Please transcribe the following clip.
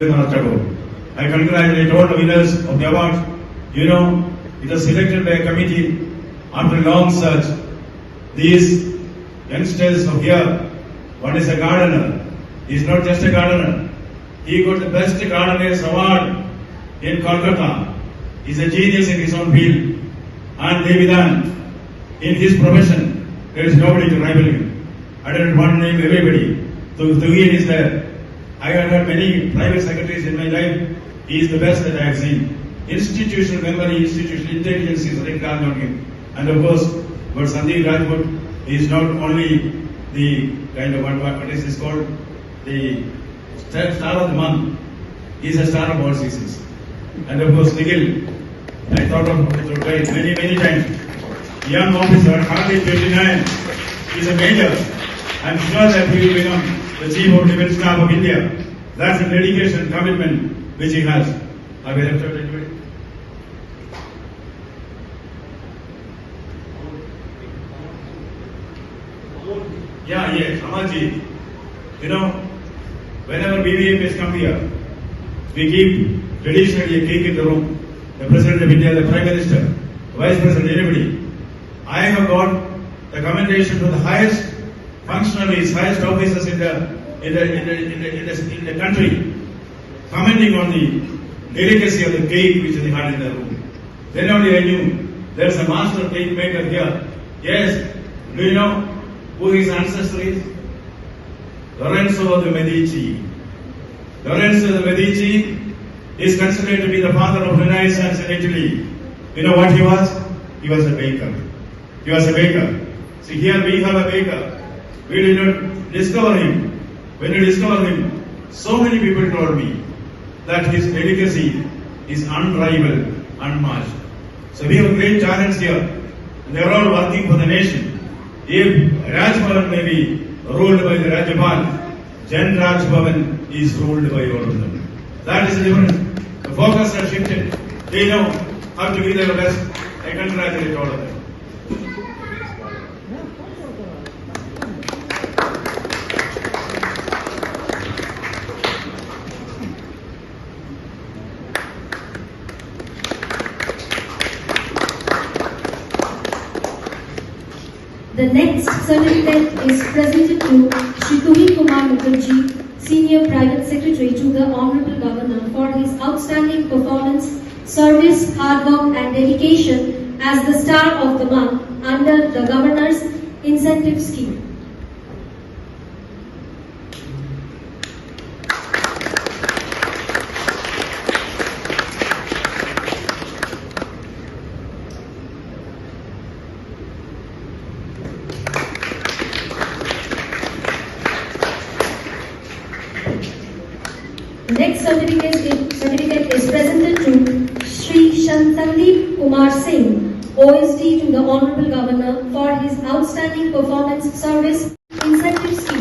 I congratulate all the winners of the award. You know, it was selected by a committee after a long search. These youngsters of here, one is a gardener. He is not just a gardener. He got the best gardeners award in Kolkata. He is a genius in his own field. And Devidan, in his profession, there is nobody to rival him. I don't want to name everybody. Tugin is there. I have had many private secretaries in my life. He is the best that I have seen. Institutional memory, institutional intelligence is incarnate on him. And of course, but Sandeep Rajput is not only the kind of what is this called? The star of the month. He is a star of all seasons. And of course, Nikhil, I thought of it many times. Young officer, hardly 29, he is a major. I am sure that he will become the Chief of Defence Staff of India. That's a dedication and commitment which he has. Have you left out anybody? Yeah, Amaji. You know, whenever BBMs come here, we keep traditionally a cake in the room. The President of India, the Prime Minister, the Vice President, anybody. I have got the commendation to the highest functionaries, highest officers in the country, commenting on the delicacy of the cake which they had in the room. Then only I knew there's a master cake maker here. Yes, do you know who his ancestor is? Lorenzo de Medici. Lorenzo de Medici is considered to be the father of Renaissance in Italy. You know what he was? He was a baker. He was a baker. See, here we have a baker. We did not discover him. When we discovered him, so many people told me that his delicacy is unrivaled, unmatched. So we have great talents here. And they are all working for the nation. If Raj Bhavan may be ruled by the Rajyapal, Jan Raj Bhavan is ruled by all of them. That is the difference. The focus has shifted. They know how to give their best. I congratulate all of them. The next certificate is presented to Shri Tuhin Kumar Mukherjee, Senior Private Secretary to the Honorable Governor for his outstanding performance, service, hard work and dedication as the Star of the Month under the Governor's Incentive Scheme. The next certificate is presented to Shri Sandeep Kumar Singh, OSD to the Honorable Governor for his outstanding performance, service, incentive scheme.